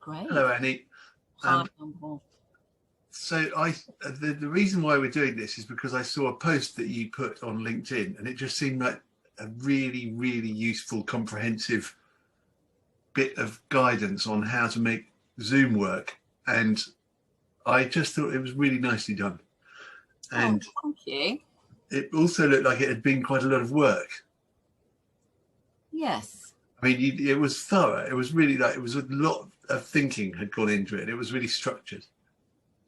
Great. Hello, Annie. Hi, John-Paul. So the reason why we're doing this is because I saw a post that you put on LinkedIn, and it just seemed like a really, really useful, comprehensive bit of guidance on how to make Zoom work. And I just thought it was really nicely done. And thank you. it also looked like it had been quite a lot of work. Yes. I mean, it was thorough. It was really like, it was a lot of thinking had gone into it. It was really structured.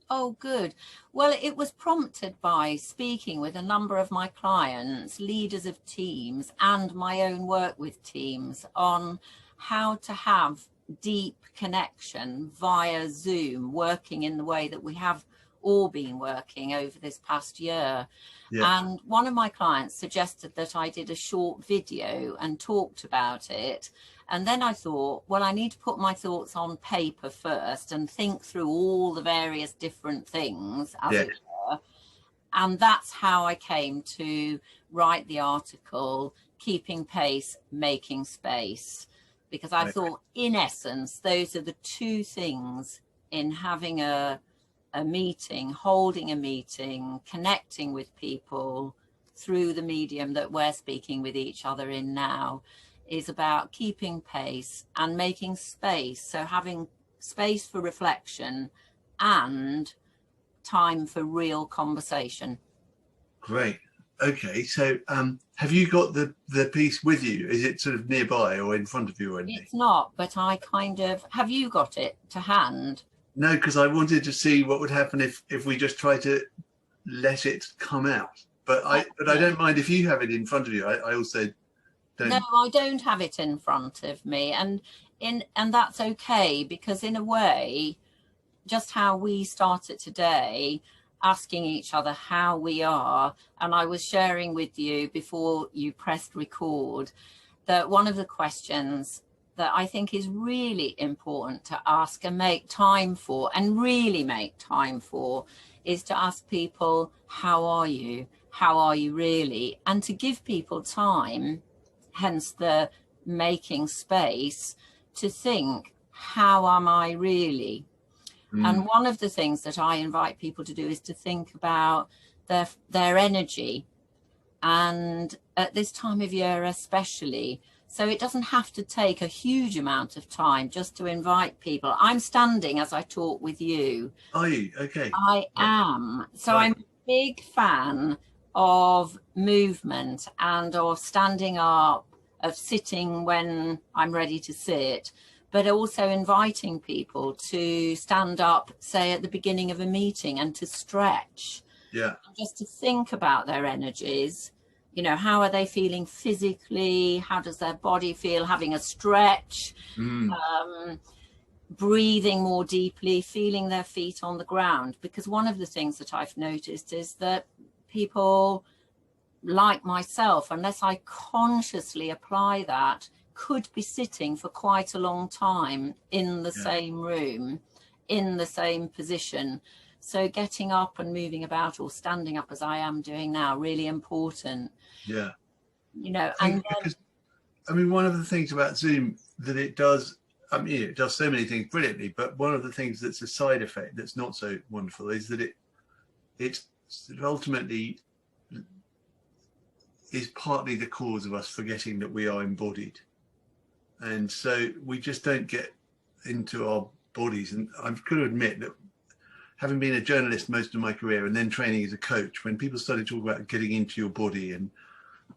Oh, good. Well, it was prompted by speaking with a number of my clients, leaders of teams, and my own work with teams on how to have deep connection via Zoom, working in the way that we have all been working over this past year. Yeah. And one of my clients suggested that I did a short video and talked about it. And then I thought, well, I need to put my thoughts on paper first and think through all the various different things, as it were. And that's how I came to write the article, Keeping Pace, Making Space. Because I thought, in essence, those are the two things in having a meeting, holding a meeting, connecting with people through the medium that we're speaking with each other in now, is about keeping pace and making space. So having space for reflection and time for real conversation. Great. Okay, so have you got the piece with you? Is it sort of nearby or in front of you or anything? It's not, but I kind of, have you got it to hand? No, because I wanted to see what would happen if we just try to let it come out. But I don't mind if you have it in front of you. I also don't. No, I don't have it in front of me, and that's okay, because in a way, just how we started today, asking each other how we are, and I was sharing with you before you pressed record that one of the questions that I think is really important to ask and make time for, and really make time for, is to ask people, how are you? How are you really? And to give people time, hence the making space, to think, how am I really? And one of the things that I invite people to do is to think about their energy, and at this time of year especially. So it doesn't have to take a huge amount of time just to invite people. I'm standing as I talk with you. Are you? Okay. I am. So I'm a big fan of movement and of standing up, of sitting when I'm ready to sit, but also inviting people to stand up, say at the beginning of a meeting, and to stretch. Yeah. Just to think about their energies. You know, how are they feeling physically? How does their body feel? Having a stretch, breathing more deeply, feeling their feet on the ground. Because one of the things that I've noticed is that people like myself, unless I consciously apply that, could be sitting for quite a long time in the same room, in the same position. So getting up and moving about, or standing up as I am doing now, really important. Yeah. You know, because, I mean, one of the things about Zoom that it does, I mean, it does so many things brilliantly, but one of the things that's a side effect that's not so wonderful is that it ultimately is partly the cause of us forgetting that we are embodied. And so we just don't get into our bodies. And I've got to admit that, having been a journalist most of my career and then training as a coach, when people started talking about getting into your body, and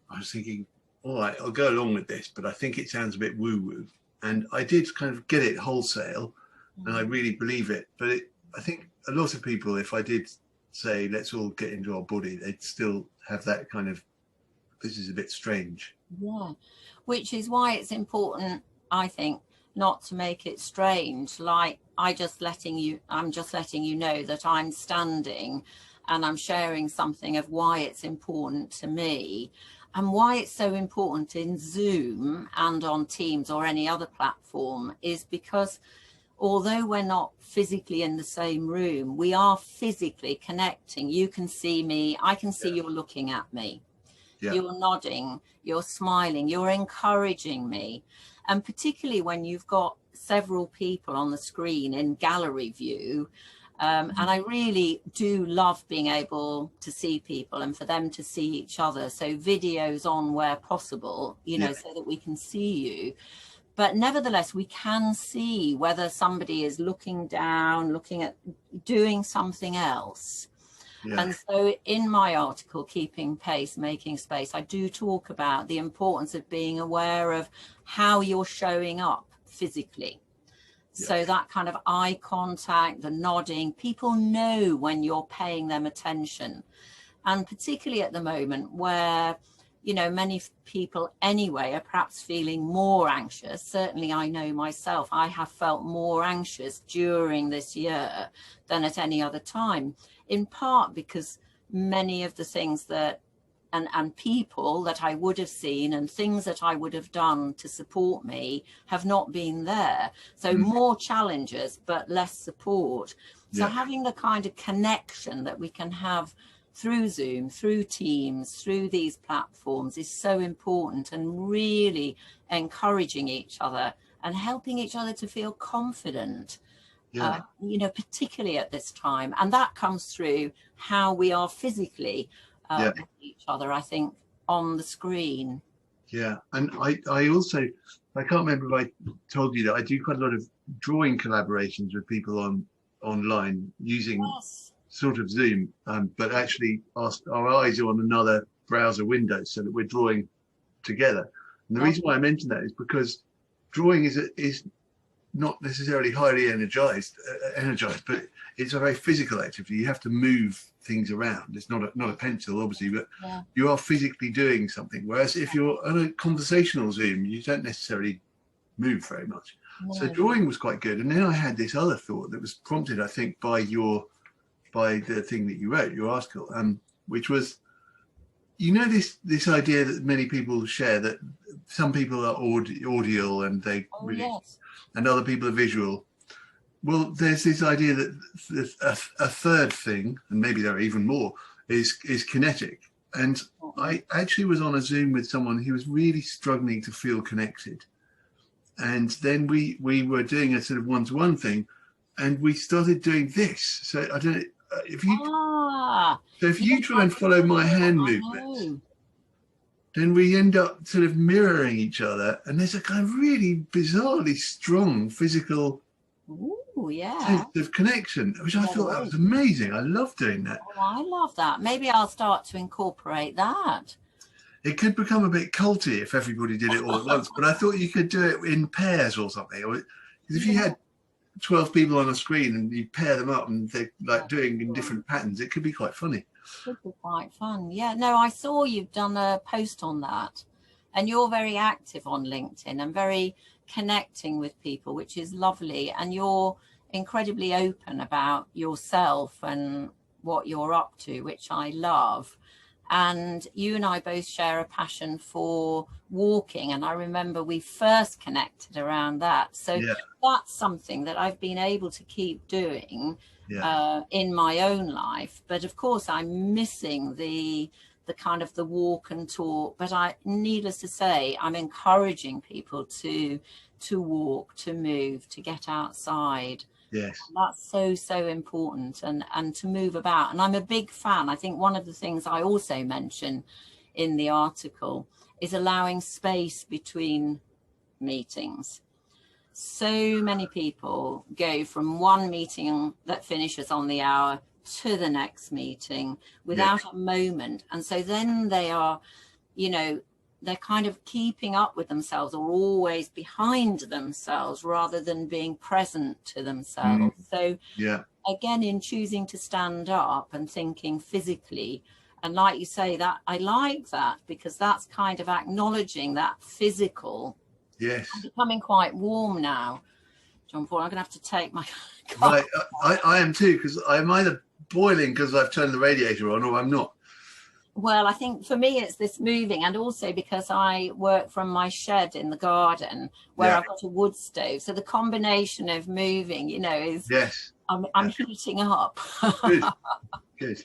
I was thinking, all right, I'll go along with this, but I think it sounds a bit woo-woo. And I did kind of get it wholesale, and I really believe it. But I think a lot of people, if I did say, let's all get into our body, they'd still have that kind of, this is a bit strange. Yeah, which is why it's important, I think, not to make it strange. Like, I'm just letting you know that I'm standing and I'm sharing something of why it's important to me, and why it's so important in Zoom and on Teams or any other platform is because although we're not physically in the same room, we are physically connecting. You can see me, I can see you're looking at me. Yeah. You're nodding, you're smiling, you're encouraging me. And particularly when you've got several people on the screen in gallery view. And I really do love being able to see people and for them to see each other. So videos on where possible, you know, so that we can see you. But nevertheless, we can see whether somebody is looking down, looking at doing something else. Yeah. And so in my article, Keeping Pace, Making Space, I do talk about the importance of being aware of how you're showing up physically. Yeah. So that kind of eye contact, the nodding, people know when you're paying them attention. And particularly at the moment where, you know, many people anyway are perhaps feeling more anxious. Certainly I know myself, I have felt more anxious during this year than at any other time, in part because many of the things that and people that I would have seen and things that I would have done to support me have not been there. So more challenges, but less support. So having the kind of connection that we can have through Zoom, through Teams, through these platforms is so important, and really encouraging each other and helping each other to feel confident, you know, particularly at this time. And that comes through how we are physically with each other, I think, on the screen. Yeah, and I also, I can't remember if I told you that I do quite a lot of drawing collaborations with people online using sort of Zoom, but actually our eyes are on another browser window so that we're drawing together. And the reason why I mention that is because drawing is not necessarily highly energized, but it's a very physical activity. You have to move things around. It's not a pencil, obviously, but you are physically doing something. Whereas if you're on a conversational Zoom, you don't necessarily move very much. So drawing was quite good. And then I had this other thought that was prompted, I think, by the thing that you wrote, your article, which was, you know, this idea that many people share, that some people are audial and they and other people are visual. Well, there's this idea that a third thing, and maybe there are even more, is kinetic. And I actually was on a Zoom with someone who was really struggling to feel connected. And then we were doing a sort of one-to-one thing, and we started doing this. So I don't know if you try and follow my hand movements, then we end up sort of mirroring each other, and there's a kind of really bizarrely strong physical sense of connection, which I thought that was amazing. I love doing that. Oh, I love that. Maybe I'll start to incorporate that. It could become a bit culty if everybody did it all at once, but I thought you could do it in pairs or something. Because if you had 12 people on a screen and you pair them up and they're like doing in different patterns, it could be quite funny. Could be quite fun. Yeah, no, I saw you've done a post on that, and you're very active on LinkedIn and very connecting with people, which is lovely. And you're incredibly open about yourself and what you're up to, which I love. And you and I both share a passion for walking, and I remember we first connected around that. So that's something that I've been able to keep doing in my own life. But of course I'm missing the kind of the walk and talk, but needless to say, I'm encouraging people to walk, to move, to get outside. Yes, and that's so important, and to move about. And I'm a big fan. I think one of the things I also mention in the article is allowing space between meetings. So many people go from one meeting that finishes on the hour to the next meeting without a moment. And so then they are, you know, they're kind of keeping up with themselves or always behind themselves rather than being present to themselves. So again, in choosing to stand up and thinking physically, and like you say, that I like that, because that's kind of acknowledging that physical. Yes. I'm becoming quite warm now, John-Paul. I'm going to have to take my right. I am too, because I'm either boiling because I've turned the radiator on, or I'm not. Well, I think for me it's this moving, and also because I work from my shed in the garden where I've got a wood stove. So the combination of moving, you know, is I'm heating up. Good.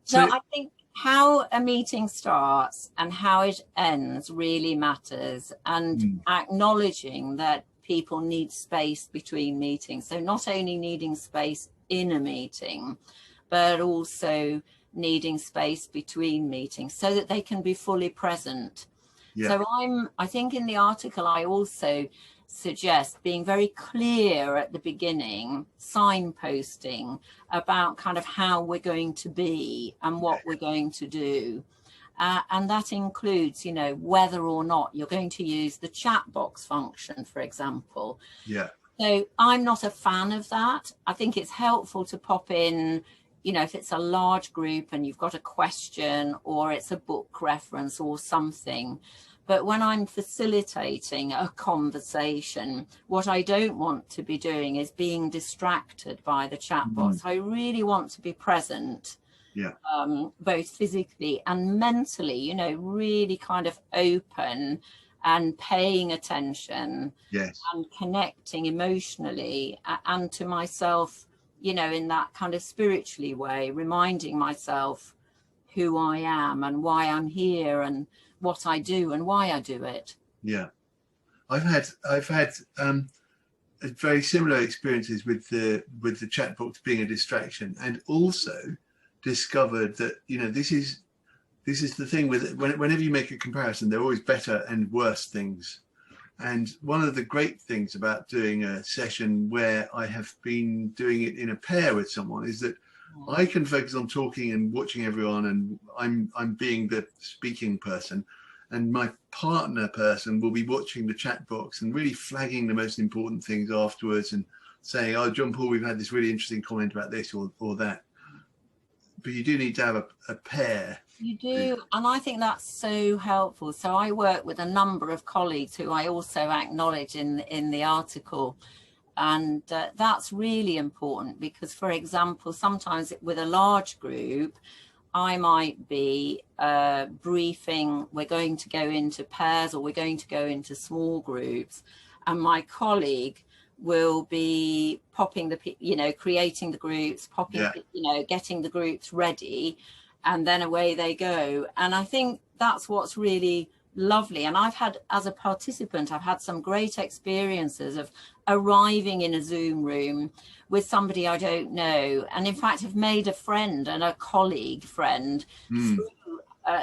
So I think how a meeting starts and how it ends really matters, and acknowledging that people need space between meetings. So not only needing space in a meeting, but also needing space between meetings so that they can be fully present. Yeah. So I think in the article, I also suggest being very clear at the beginning, signposting about kind of how we're going to be and what we're going to do. And that includes, you know, whether or not you're going to use the chat box function, for example. Yeah. So I'm not a fan of that. I think it's helpful to pop in, you know, if it's a large group and you've got a question or it's a book reference or something. But when I'm facilitating a conversation, what I don't want to be doing is being distracted by the chat box. I really want to be present. Yeah. Both physically and mentally, you know, really kind of open and paying attention. Yes. And connecting emotionally and to myself, you know, in that kind of spiritually way, reminding myself who I am and why I'm here and what I do and why I do it. Yeah. I've had very similar experiences with the chat box being a distraction, and also discovered that, you know, this is the thing with it. Whenever you make a comparison, there are always better and worse things. And one of the great things about doing a session where I have been doing it in a pair with someone is that I can focus on talking and watching everyone, and I'm being the speaking person, and my partner person will be watching the chat box and really flagging the most important things afterwards and saying, oh, John-Paul, we've had this really interesting comment about this or that. But you do need to have a pair. You do, and I think that's so helpful. So I work with a number of colleagues who I also acknowledge in the article, and that's really important because, for example, sometimes with a large group, I might be briefing, we're going to go into pairs or we're going to go into small groups, and my colleague will be popping the, you know, creating the groups, you know, getting the groups ready, and then away they go. And I think that's what's really lovely. And I've had, as a participant, I've had some great experiences of arriving in a Zoom room with somebody I don't know, and in fact have made a friend and a colleague friend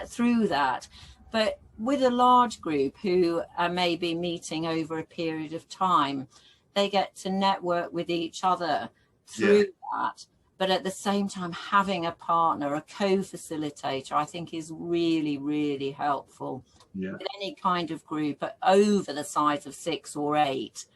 through that. But with a large group who are maybe meeting over a period of time, they get to network with each other through that. But at the same time, having a partner, a co-facilitator, I think is really, really helpful. Yeah. With any kind of group, but over the size of 6 or 8.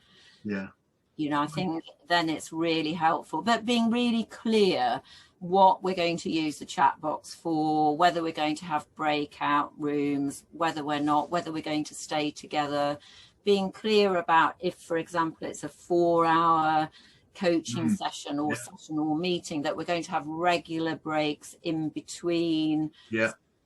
Yeah. You know, I think then it's really helpful. But being really clear what we're going to use the chat box for, whether we're going to have breakout rooms, whether we're not, whether we're going to stay together, being clear about if, for example, it's a 4-hour coaching session or session or meeting, that we're going to have regular breaks in between,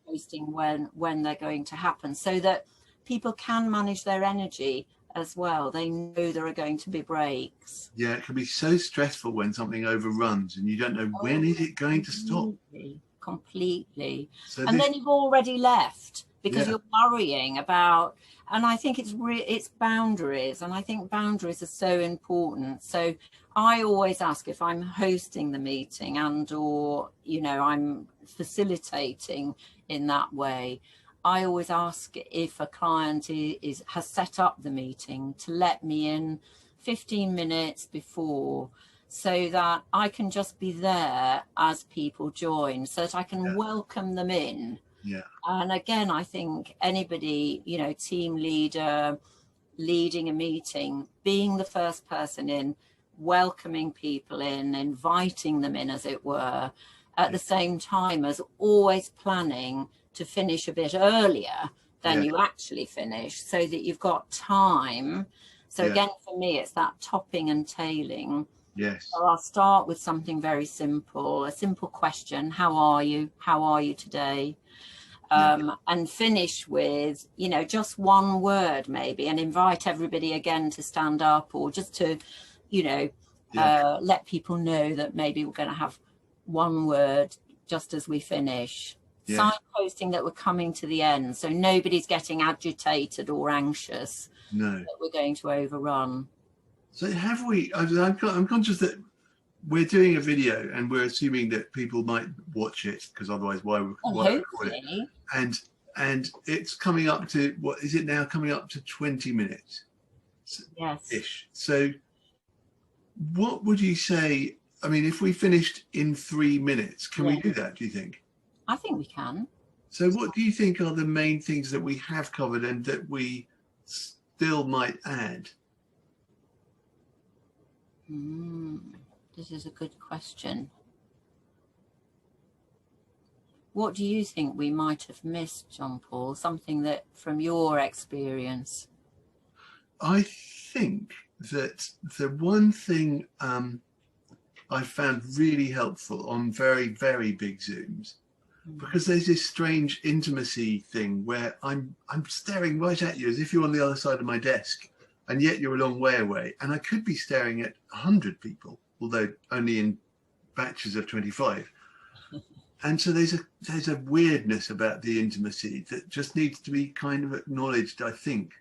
posting when they're going to happen, so that people can manage their energy as well. They know there are going to be breaks. Yeah, it can be so stressful when something overruns and you don't know when is it going to stop. Completely. So and then you've already left because you're worrying about, and I think it's boundaries, and I think boundaries are so important. So I always ask, if I'm hosting the meeting and or, you know, I'm facilitating in that way, I always ask if a client has set up the meeting to let me in 15 minutes before, so that I can just be there as people join, so that I can welcome them in. Yeah. And again, I think anybody, you know, team leader, leading a meeting, being the first person in, welcoming people in, inviting them in, as it were, at the same time as always planning to finish a bit earlier than you actually finish, so that you've got time. So again, for me, it's that topping and tailing. Yes. So I'll start with something very simple, a simple question: how are you? How are you today? And finish with, you know, just one word maybe, and invite everybody again to stand up, or just to, you know, let people know that maybe we're going to have one word just as we finish. Yes. signposting that we're coming to the end, so nobody's getting agitated or anxious No. that we're going to overrun. So have we? I'm conscious that we're doing a video and we're assuming that people might watch it, because otherwise why record it? And it's coming up to, what is it now, coming up to 20 minutes ish. So what would you say, I mean, if we finished in 3 minutes, can we do that, do you think? I think we can. So what do you think are the main things that we have covered and that we still might add? This is a good question. What do you think we might have missed, John-Paul? Something that, from your experience? I think that the one thing I found really helpful on very, very big Zooms, because there's this strange intimacy thing where I'm staring right at you as if you're on the other side of my desk, and yet you're a long way away, and I could be staring at 100 people, although only in batches of 25. And so there's a weirdness about the intimacy that just needs to be kind of acknowledged, I think.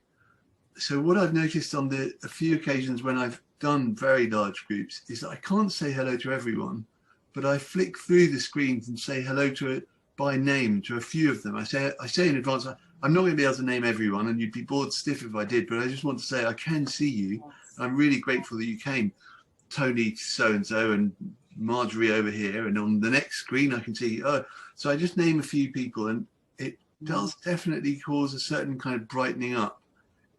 So what I've noticed on a few occasions when I've done very large groups is that I can't say hello to everyone, but I flick through the screens and say hello to it by name to a few of them. I say in advance, I'm not going to be able to name everyone, and you'd be bored stiff if I did, but I just want to say I can see you. I'm really grateful that you came. Tony so-and-so and Marjorie over here, and on the next screen I can see, oh, so I just name a few people, and it does definitely cause a certain kind of brightening up.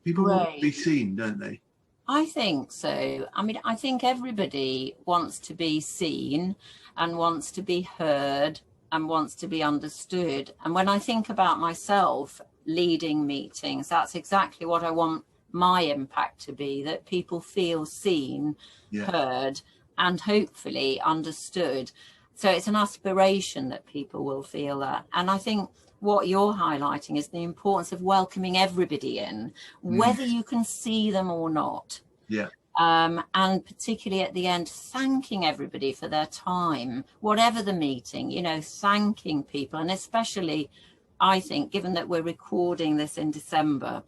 People want to be seen, don't they? I think so. I mean, I think everybody wants to be seen and wants to be heard and wants to be understood. And when I think about myself leading meetings, that's exactly what I want my impact to be, that people feel seen, heard, and hopefully understood. So it's an aspiration that people will feel that. And I think what you're highlighting is the importance of welcoming everybody in, whether you can see them or not. And particularly at the end, thanking everybody for their time, whatever the meeting, you know, thanking people. And especially, I think, given that we're recording this in December,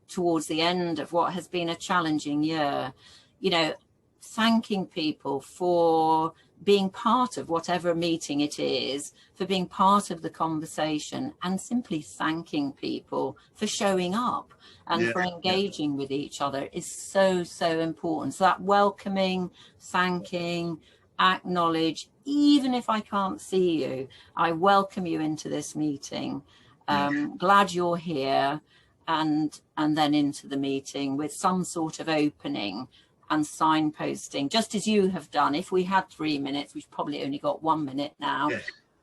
towards the end of what has been a challenging year, you know, thanking people for being part of whatever meeting it is, for being part of the conversation, and simply thanking people for showing up and for engaging with each other is so, so important. So that welcoming, thanking, acknowledge, even if I can't see you, I welcome you into this meeting. Glad you're here, and then into the meeting with some sort of opening and signposting, just as you have done. If we had 3 minutes, we've probably only got 1 minute now.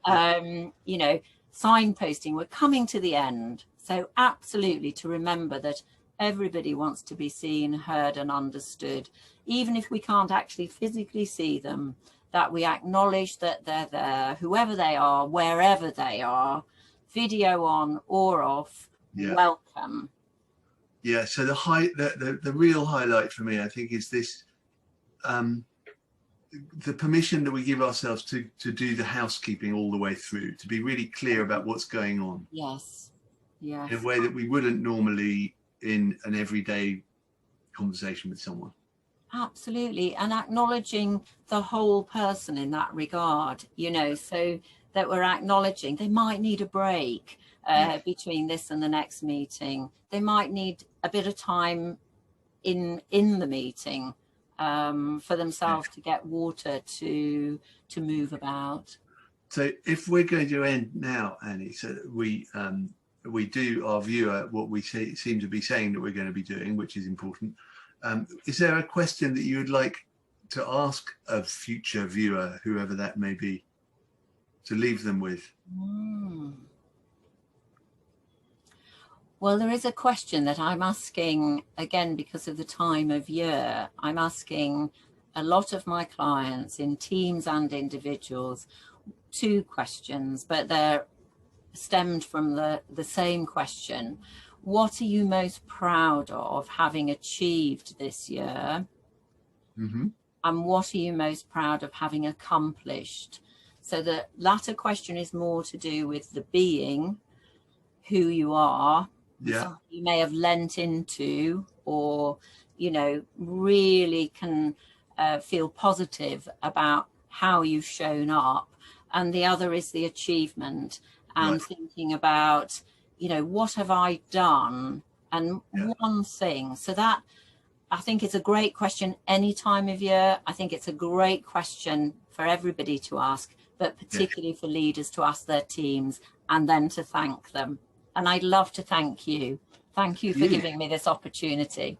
You know, signposting, we're coming to the end. So absolutely to remember that everybody wants to be seen, heard and understood, even if we can't actually physically see them, that we acknowledge that they're there, whoever they are, wherever they are, video on or off, welcome. So the real highlight for me, I think, is this, the permission that we give ourselves to do the housekeeping all the way through, to be really clear about what's going on. In a way that we wouldn't normally in an everyday conversation with someone. Absolutely. And acknowledging the whole person in that regard, you know, so that we're acknowledging they might need a break between this and the next meeting. They might need a bit of time in the meeting for themselves to get water, to move about. So if we're going to end now, Annie, so that we do our viewer what we seem to be saying that we're going to be doing, which is important. Is there a question that you would like to ask a future viewer, whoever that may be, to leave them with? Well, there is a question that I'm asking, again, because of the time of year. I'm asking a lot of my clients in teams and individuals 2 questions, but they're stemmed from the same question. What are you most proud of having achieved this year? And what are you most proud of having accomplished? So the latter question is more to do with the being, who you are, something you may have lent into, or, you know, really can feel positive about how you've shown up. And the other is the achievement, and thinking about, you know, what have I done? And one thing. So that, I think it's a great question any time of year. I think it's a great question for everybody to ask, but particularly for leaders to ask their teams and then to thank them. And I'd love to thank you. Thank you for giving me this opportunity.